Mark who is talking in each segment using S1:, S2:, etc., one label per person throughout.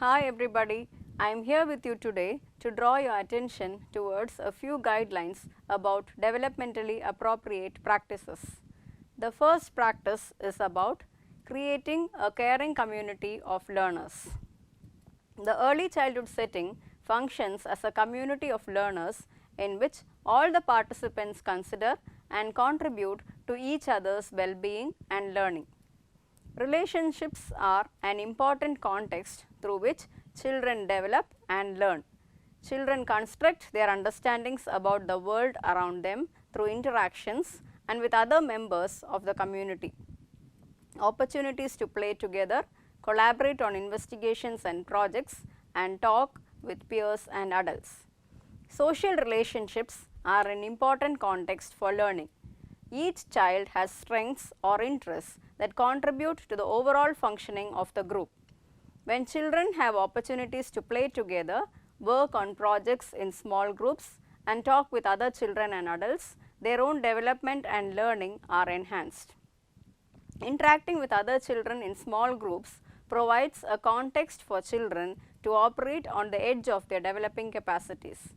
S1: Hi everybody, I am here with you today to draw your attention towards a few guidelines about developmentally appropriate practices. The first practice is about creating a caring community of learners. The early childhood setting functions as a community of learners in which all the participants consider and contribute to each other's well-being and learning. Relationships are an important context through which children develop and learn. Children construct their understandings about the world around them through interactions and with other members of the community. Opportunities to play together, collaborate on investigations and projects, and talk with peers and adults. Social relationships are an important context for learning. Each child has strengths or interests that contribute to the overall functioning of the group. When children have opportunities to play together, work on projects in small groups, and talk with other children and adults, their own development and learning are enhanced. Interacting with other children in small groups provides a context for children to operate on the edge of their developing capacities.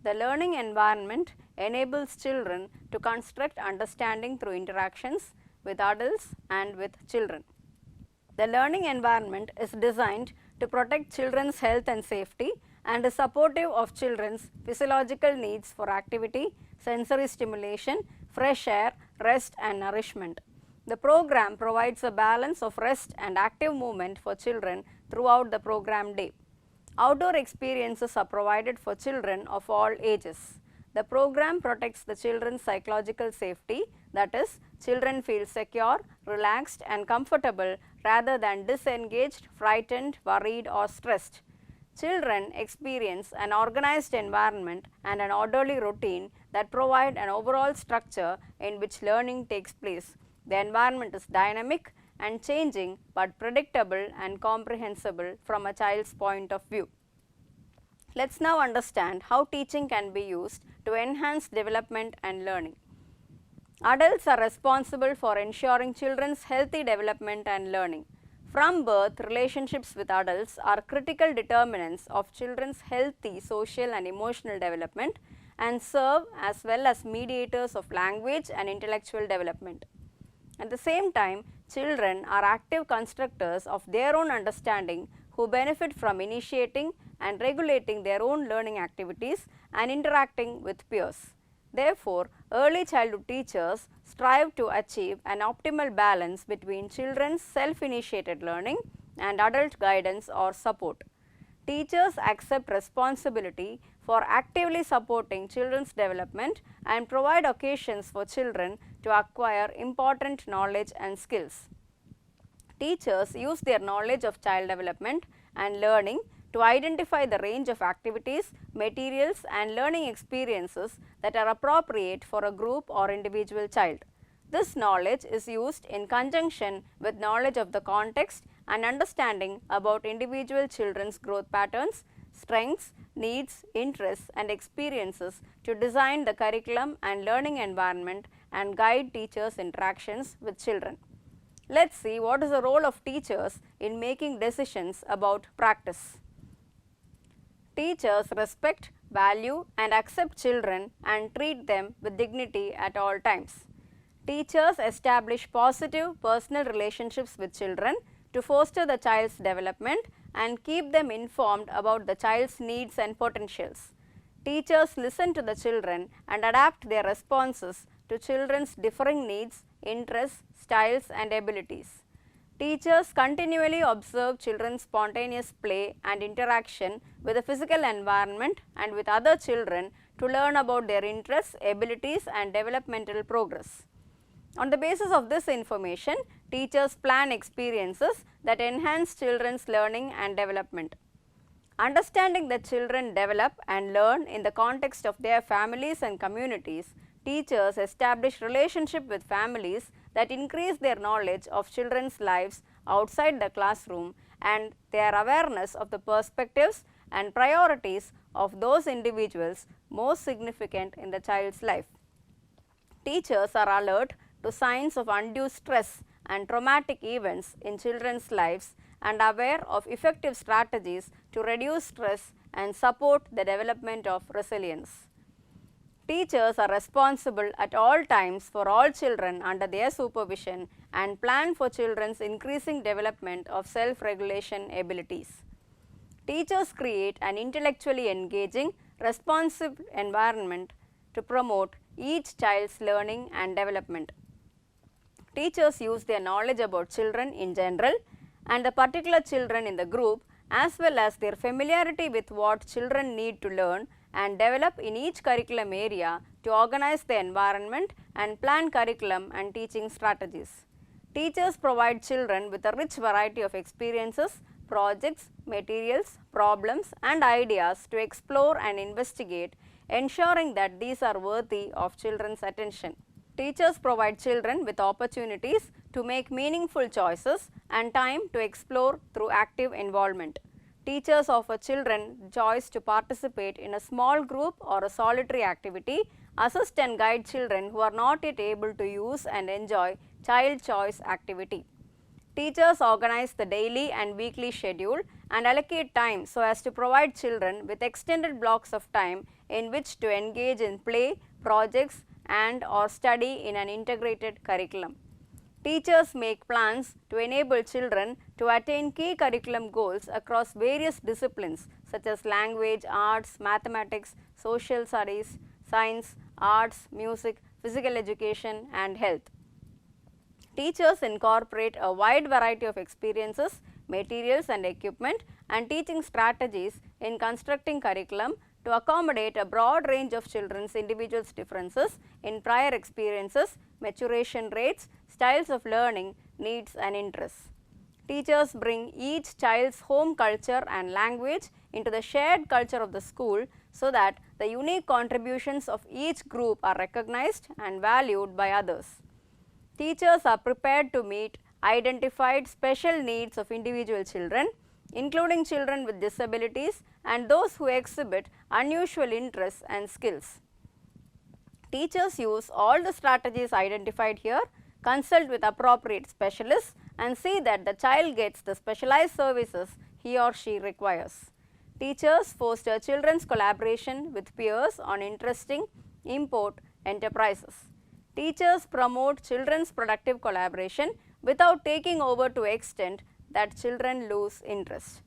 S1: The learning environment enables children to construct understanding through interactions with adults and with children. The learning environment is designed to protect children's health and safety and is supportive of children's physiological needs for activity, sensory stimulation, fresh air, rest and nourishment. The program provides a balance of rest and active movement for children throughout the program day. Outdoor experiences are provided for children of all ages. The program protects the children's psychological safety, that is, children feel secure, relaxed and comfortable rather than disengaged, frightened, worried or stressed. Children experience an organized environment and an orderly routine that provide an overall structure in which learning takes place. The environment is dynamic and changing but predictable and comprehensible from a child's point of view. Let us now understand how teaching can be used to enhance development and learning. Adults are responsible for ensuring children's healthy development and learning. From birth, relationships with adults are critical determinants of children's healthy social and emotional development and serve as well as mediators of language and intellectual development. At the same time, children are active constructors of their own understanding who benefit from initiating and regulating their own learning activities and interacting with peers. Therefore, early childhood teachers strive to achieve an optimal balance between children's self-initiated learning and adult guidance or support. Teachers accept responsibility for actively supporting children's development and provide occasions for children to acquire important knowledge and skills. Teachers use their knowledge of child development and learning to identify the range of activities, materials and learning experiences that are appropriate for a group or individual child. This knowledge is used in conjunction with knowledge of the context and understanding about individual children's growth patterns, strengths, needs, interests and experiences to design the curriculum and learning environment and guide teachers' interactions with children. Let us see what is the role of teachers in making decisions about practice. Teachers respect, value and accept children and treat them with dignity at all times. Teachers establish positive personal relationships with children to foster the child's development and keep them informed about the child's needs and potentials. Teachers listen to the children and adapt their responses to children's differing needs, interests, styles and abilities. Teachers continually observe children's spontaneous play and interaction with the physical environment and with other children to learn about their interests, abilities and developmental progress. On the basis of this information, teachers plan experiences that enhance children's learning and development. Understanding that children develop and learn in the context of their families and communities, teachers establish relationship with families that increase their knowledge of children's lives outside the classroom and their awareness of the perspectives and priorities of those individuals most significant in the child's life. Teachers are alert to signs of undue stress and traumatic events in children's lives and aware of effective strategies to reduce stress and support the development of resilience. Teachers are responsible at all times for all children under their supervision and plan for children's increasing development of self-regulation abilities. Teachers create an intellectually engaging, responsive environment to promote each child's learning and development. Teachers use their knowledge about children in general and the particular children in the group, as well as their familiarity with what children need to learn and develop in each curriculum area to organize the environment and plan curriculum and teaching strategies. Teachers provide children with a rich variety of experiences, projects, materials, problems and ideas to explore and investigate, ensuring that these are worthy of children's attention. Teachers provide children with opportunities to make meaningful choices and time to explore through active involvement. Teachers offer children choice to participate in a small group or a solitary activity, assist and guide children who are not yet able to use and enjoy child choice activity. Teachers organize the daily and weekly schedule and allocate time so as to provide children with extended blocks of time in which to engage in play, projects and or study in an integrated curriculum. Teachers make plans to enable children to attain key curriculum goals across various disciplines such as language, arts, mathematics, social studies, science, arts, music, physical education and health. Teachers incorporate a wide variety of experiences, materials and equipment and teaching strategies in constructing curriculum to accommodate a broad range of children's individual differences in prior experiences, maturation rates, styles of learning, needs and interests. Teachers bring each child's home culture and language into the shared culture of the school so that the unique contributions of each group are recognized and valued by others. Teachers are prepared to meet identified special needs of individual children, including children with disabilities and those who exhibit unusual interests and skills. Teachers use all the strategies identified here, consult with appropriate specialists and see that the child gets the specialized services he or she requires. Teachers foster children's collaboration with peers on interesting import enterprises. Teachers promote children's productive collaboration without taking over to extent that children lose interest.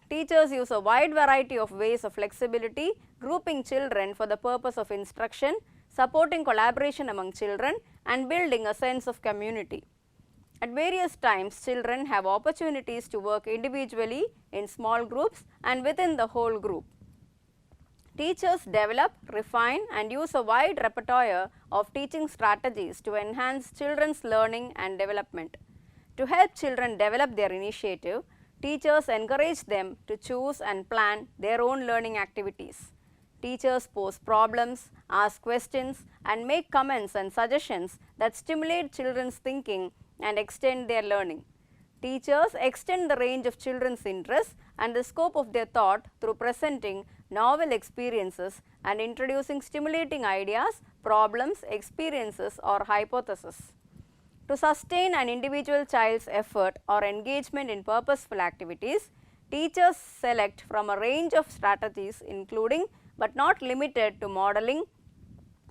S1: Teachers use a wide variety of ways of flexibility, grouping children for the purpose of instruction, supporting collaboration among children and building a sense of community. At various times, children have opportunities to work individually, in small groups and within the whole group. Teachers develop, refine and use a wide repertoire of teaching strategies to enhance children's learning and development. To help children develop their initiative, teachers encourage them to choose and plan their own learning activities. Teachers pose problems, ask questions and make comments and suggestions that stimulate children's thinking and extend their learning. Teachers extend the range of children's interests and the scope of their thought through presenting novel experiences and introducing stimulating ideas, problems, experiences or hypotheses. To sustain an individual child's effort or engagement in purposeful activities, teachers select from a range of strategies including but not limited to modeling,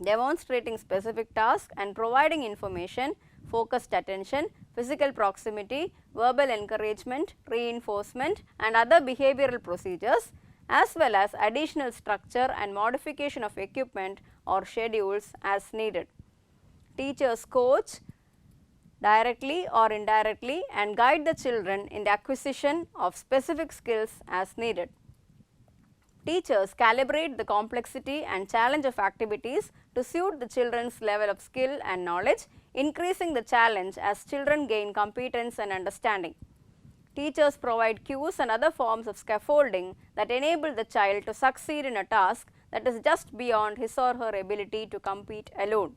S1: demonstrating specific tasks and providing information, focused attention, physical proximity, verbal encouragement, reinforcement and other behavioral procedures, as well as additional structure and modification of equipment or schedules as needed. Teachers coach directly or indirectly and guide the children in the acquisition of specific skills as needed. Teachers calibrate the complexity and challenge of activities to suit the children's level of skill and knowledge, increasing the challenge as children gain competence and understanding. Teachers provide cues and other forms of scaffolding that enable the child to succeed in a task that is just beyond his or her ability to complete alone.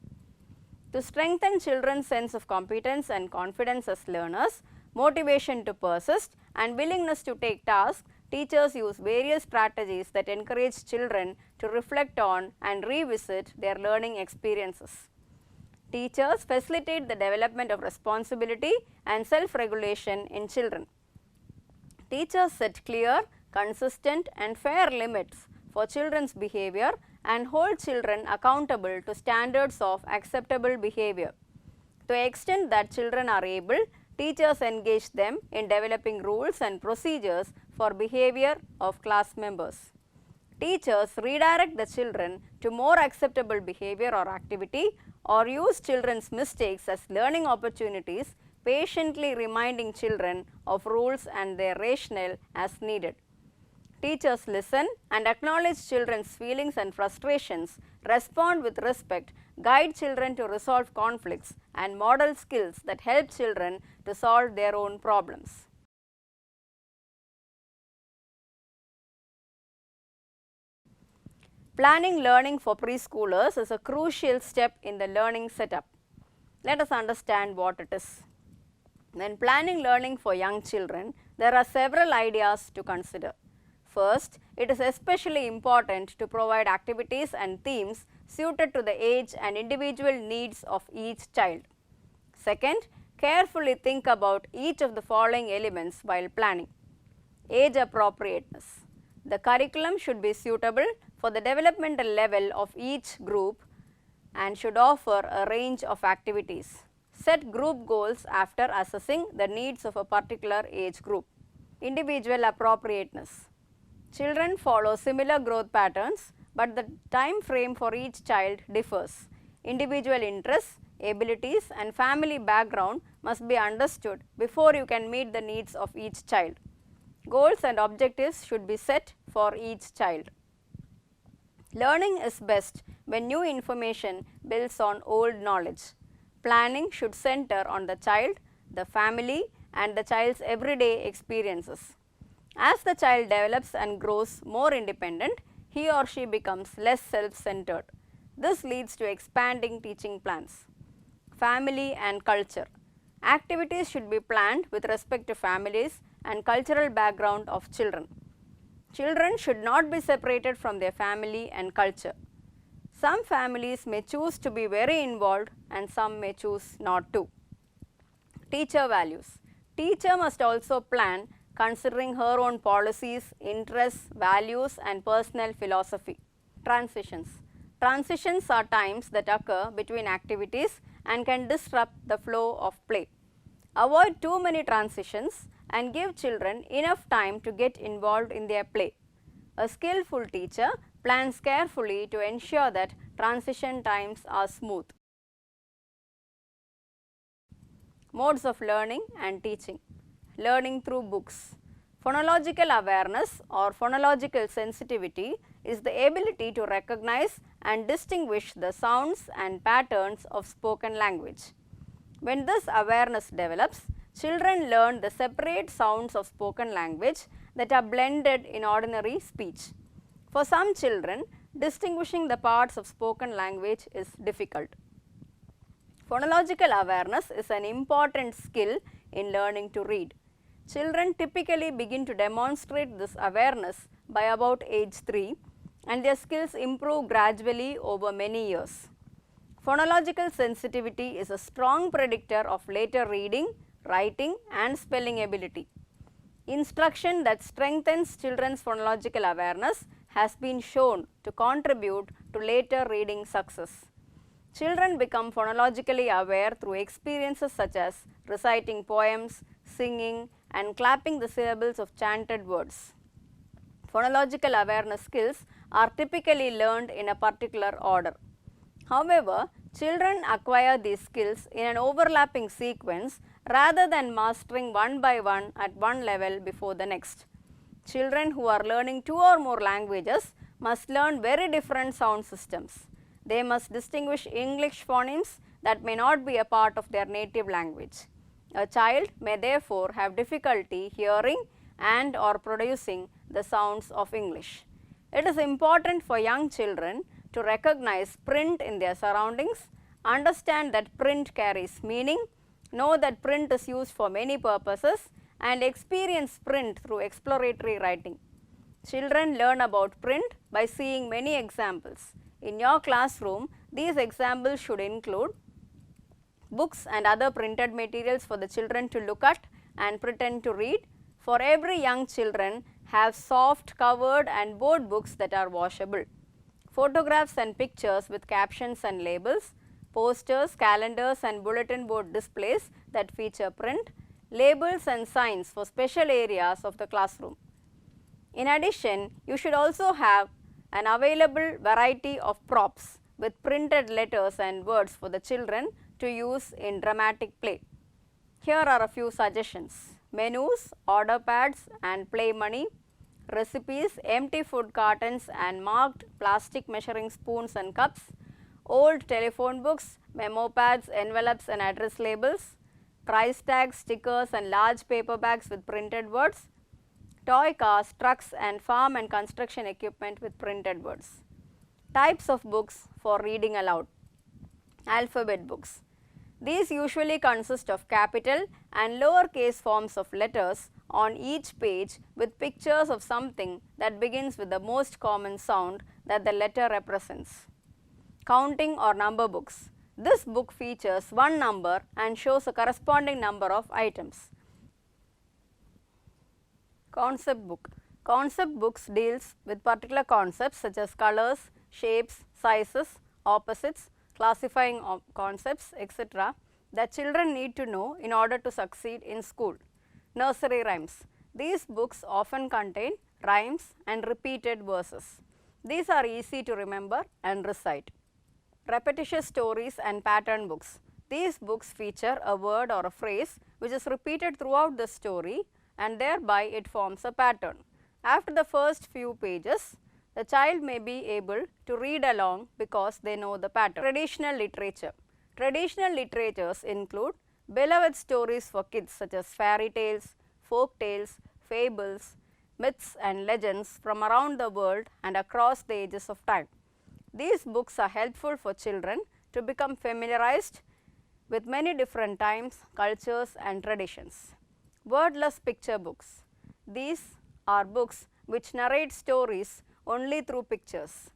S1: To strengthen children's sense of competence and confidence as learners, motivation to persist and willingness to take tasks, teachers use various strategies that encourage children to reflect on and revisit their learning experiences. Teachers facilitate the development of responsibility and self-regulation in children. Teachers set clear, consistent and fair limits for children's behavior and hold children accountable to standards of acceptable behavior. To the extent that children are able, teachers engage them in developing rules and procedures for behavior of class members. Teachers redirect the children to more acceptable behavior or activity, or use children's mistakes as learning opportunities, patiently reminding children of rules and their rationale as needed. Teachers listen and acknowledge children's feelings and frustrations, respond with respect, guide children to resolve conflicts, and model skills that help children to solve their own problems. Planning learning for preschoolers is a crucial step in the learning setup. Let us understand what it is. When planning learning for young children, there are several ideas to consider. First, it is especially important to provide activities and themes suited to the age and individual needs of each child. Second, carefully think about each of the following elements while planning. Age appropriateness. The curriculum should be suitable for the developmental level of each group and should offer a range of activities. Set group goals after assessing the needs of a particular age group. Individual appropriateness. Children follow similar growth patterns, but the time frame for each child differs. Individual interests, abilities and family background must be understood before you can meet the needs of each child. Goals and objectives should be set for each child. Learning is best when new information builds on old knowledge. Planning should center on the child, the family and the child's everyday experiences. As the child develops and grows more independent, he or she becomes less self-centered. This leads to expanding teaching plans. Family and culture. Activities should be planned with respect to families and cultural background of children. Children should not be separated from their family and culture. Some families may choose to be very involved and some may choose not to. Teacher values. Teacher must also plan considering her own policies, interests, values and personal philosophy. Transitions. Transitions are times that occur between activities and can disrupt the flow of play. Avoid too many transitions and give children enough time to get involved in their play. A skillful teacher plans carefully to ensure that transition times are smooth. Modes of learning and teaching. Learning through books. Phonological awareness or phonological sensitivity is the ability to recognize and distinguish the sounds and patterns of spoken language. When this awareness develops, children learn the separate sounds of spoken language that are blended in ordinary speech. For some children, distinguishing the parts of spoken language is difficult. Phonological awareness is an important skill in learning to read. Children typically begin to demonstrate this awareness by about age 3 and their skills improve gradually over many years. Phonological sensitivity is a strong predictor of later reading, writing and spelling ability. Instruction that strengthens children's phonological awareness has been shown to contribute to later reading success. Children become phonologically aware through experiences such as reciting poems, singing and clapping the syllables of chanted words. Phonological awareness skills are typically learned in a particular order. However, children acquire these skills in an overlapping sequence rather than mastering one by one at one level before the next. Children who are learning 2 or more languages must learn very different sound systems. They must distinguish English phonemes that may not be a part of their native language. A child may therefore have difficulty hearing and or producing the sounds of English. It is important for young children to recognize print in their surroundings, understand that print carries meaning, know that print is used for many purposes and experience print through exploratory writing. Children learn about print by seeing many examples. In your classroom, these examples should include books and other printed materials for the children to look at and pretend to read, For every young children have soft covered and board books that are washable. Photographs and pictures with captions and labels, posters, calendars and bulletin board displays that feature print, labels and signs for special areas of the classroom. In addition, you should also have an available variety of props with printed letters and words for the children to use in dramatic play. Here are a few suggestions: menus, order pads and play money, recipes, empty food cartons and marked plastic measuring spoons and cups, old telephone books, memo pads, envelopes and address labels, price tags, stickers and large paper bags with printed words, toy cars, trucks and farm and construction equipment with printed words. Types of books for reading aloud. Alphabet books. These usually consist of capital and lowercase forms of letters on each page with pictures of something that begins with the most common sound that the letter represents. Counting or number books. This book features one number and shows a corresponding number of items. Concept book. Concept books deals with particular concepts such as colors, shapes, sizes, opposites, classifying concepts, etc. that children need to know in order to succeed in school. Nursery rhymes. These books often contain rhymes and repeated verses. These are easy to remember and recite. Repetitious stories and pattern books. These books feature a word or a phrase which is repeated throughout the story and thereby it forms a pattern. After the first few pages, the child may be able to read along because they know the pattern. Traditional literature. Traditional literatures include beloved stories for kids such as fairy tales, folk tales, fables, myths and legends from around the world and across the ages of time. These books are helpful for children to become familiarized with many different times, cultures and traditions. Wordless picture books. These are books which narrate stories only through pictures.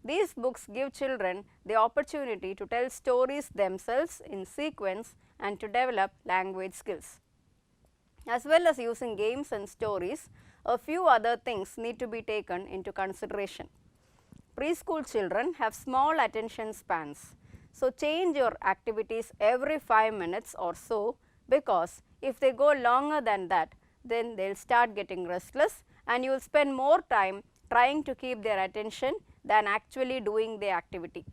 S1: These books give children the opportunity to tell stories themselves in sequence and to develop language skills. As well as using games and stories, a few other things need to be taken into consideration. Preschool children have small attention spans, so change your activities every 5 minutes or so, because if they go longer than that, then they will start getting restless and you will spend more time trying to keep their attention than actually doing the activity.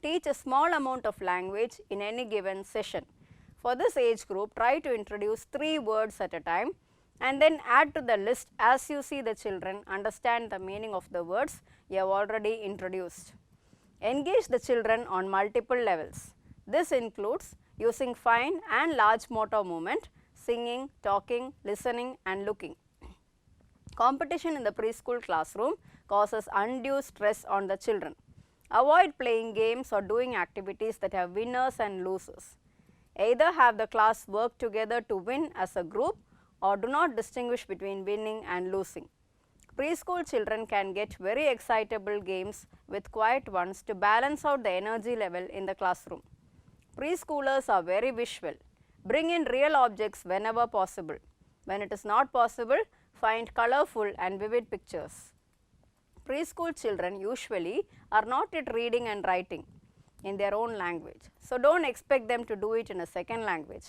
S1: Teach a small amount of language in any given session. For this age group, try to introduce 3 words at a time and then add to the list as you see the children understand the meaning of the words you have already introduced. Engage the children on multiple levels. This includes using fine and large motor movement, singing, talking, listening and looking. Competition in the preschool classroom causes undue stress on the children. Avoid playing games or doing activities that have winners and losers. Either have the class work together to win as a group or do not distinguish between winning and losing. Preschool children can get very excitable games with quiet ones to balance out the energy level in the classroom. Preschoolers are very visual. Bring in real objects whenever possible. When it is not possible, find colorful and vivid pictures. Preschool children usually are not yet reading and writing in their own language, so do not expect them to do it in a second language.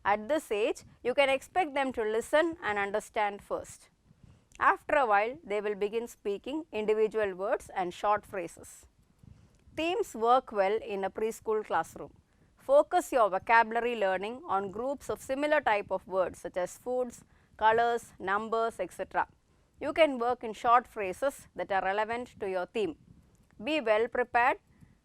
S1: At this age, you can expect them to listen and understand first. After a while, they will begin speaking individual words and short phrases. Themes work well in a preschool classroom. Focus your vocabulary learning on groups of similar type of words such as foods, colors, numbers, etc. You can work in short phrases that are relevant to your theme. Be well prepared.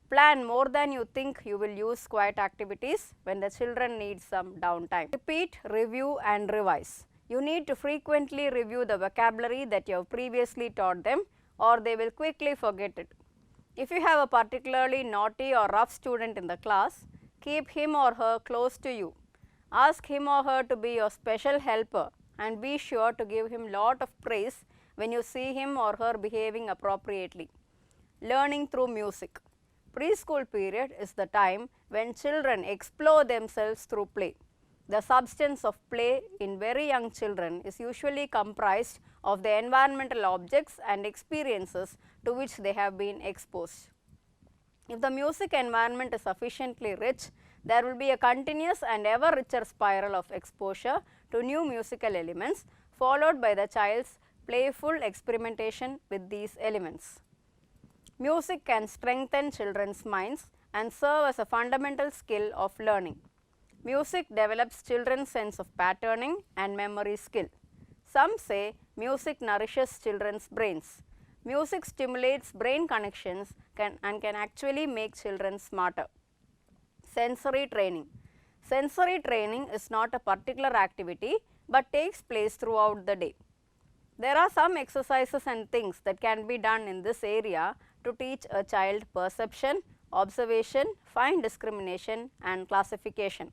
S1: Plan more than you think you will use quiet activities when the children need some downtime. Repeat, review and revise. You need to frequently review the vocabulary that you have previously taught them or they will quickly forget it. If you have a particularly naughty or rough student in the class, keep him or her close to you. Ask him or her to be your special helper and be sure to give him lot of praise when you see him or her behaving appropriately. Learning through music. Preschool period is the time when children explore themselves through play. The substance of play in very young children is usually comprised of the environmental objects and experiences to which they have been exposed. If the music environment is sufficiently rich, there will be a continuous and ever richer spiral of exposure to new musical elements, followed by the child's playful experimentation with these elements. Music can strengthen children's minds and serve as a fundamental skill of learning. Music develops children's sense of patterning and memory skill. Some say music nourishes children's brains. Music stimulates brain connections and can actually make children smarter. Sensory training. Sensory training is not a particular activity but takes place throughout the day. There are some exercises and things that can be done in this area to teach a child perception, observation, fine discrimination and classification.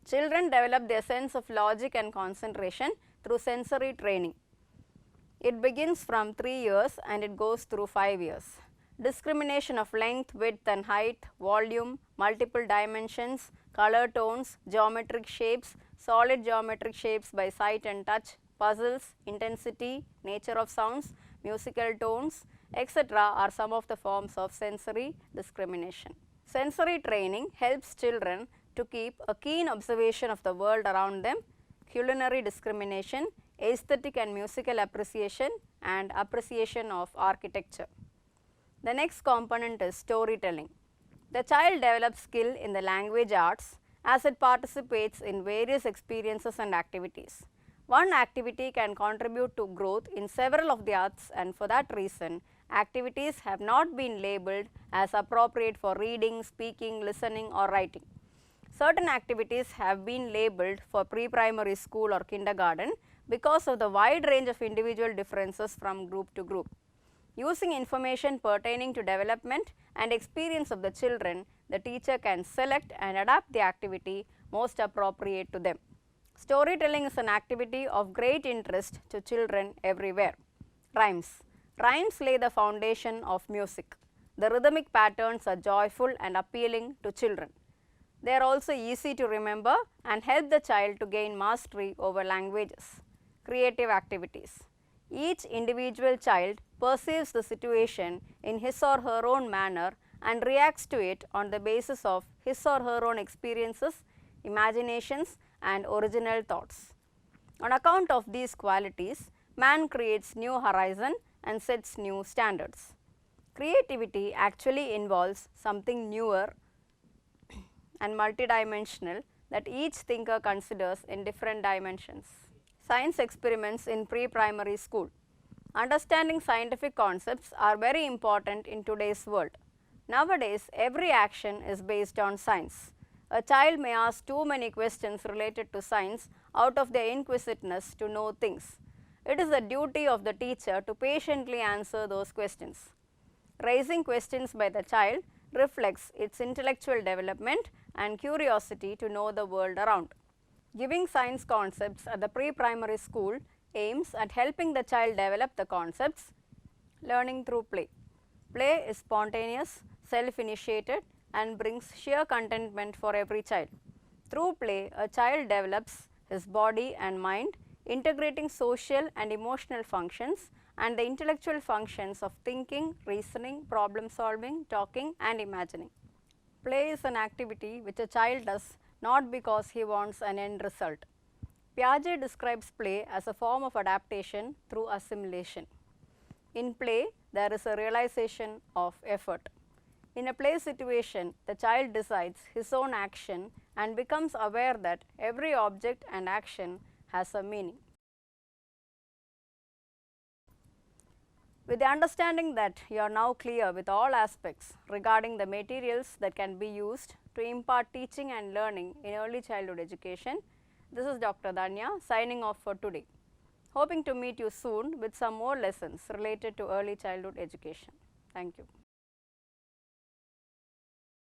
S1: Children develop their sense of logic and concentration through sensory training. It begins from 3 years and it goes through 5 years. Discrimination of length, width and height, volume, multiple dimensions, color tones, geometric shapes, solid geometric shapes by sight and touch, puzzles, intensity, nature of sounds, musical tones, etc. are some of the forms of sensory discrimination. Sensory training helps children to keep a keen observation of the world around them, culinary discrimination, aesthetic and musical appreciation and appreciation of architecture. The next component is storytelling. The child develops skill in the language arts as it participates in various experiences and activities. One activity can contribute to growth in several of the arts, and for that reason, activities have not been labeled as appropriate for reading, speaking, listening or writing. Certain activities have been labeled for pre-primary school or kindergarten because of the wide range of individual differences from group to group. Using information pertaining to development and experience of the children, the teacher can select and adapt the activity most appropriate to them. Storytelling is an activity of great interest to children everywhere. Rhymes. Rhymes lay the foundation of music. The rhythmic patterns are joyful and appealing to children. They are also easy to remember and help the child to gain mastery over languages. Creative activities. Each individual child perceives the situation in his or her own manner and reacts to it on the basis of his or her own experiences, imaginations and original thoughts. On account of these qualities, man creates new horizon and sets new standards. Creativity actually involves something newer and multidimensional that each thinker considers in different dimensions. Science experiments in pre-primary school. Understanding scientific concepts are very important in today's world. Nowadays, every action is based on science. A child may ask too many questions related to science out of their inquisitiveness to know things. It is the duty of the teacher to patiently answer those questions. Raising questions by the child reflects its intellectual development and curiosity to know the world around. Giving science concepts at the pre-primary school aims at helping the child develop the concepts. Learning through play. Play is spontaneous, self-initiated and brings sheer contentment for every child. Through play, a child develops his body and mind, integrating social and emotional functions and the intellectual functions of thinking, reasoning, problem solving, talking and imagining. Play is an activity which a child does not because he wants an end result. Piaget describes play as a form of adaptation through assimilation. In play, there is a realization of effort. In a play situation, the child decides his own action and becomes aware that every object and action has a meaning. With the understanding that you are now clear with all aspects regarding the materials that can be used to impart teaching and learning in early childhood education, this is Dr. Dhanya signing off for today. Hoping to meet you soon with some more lessons related to early childhood education. Thank you.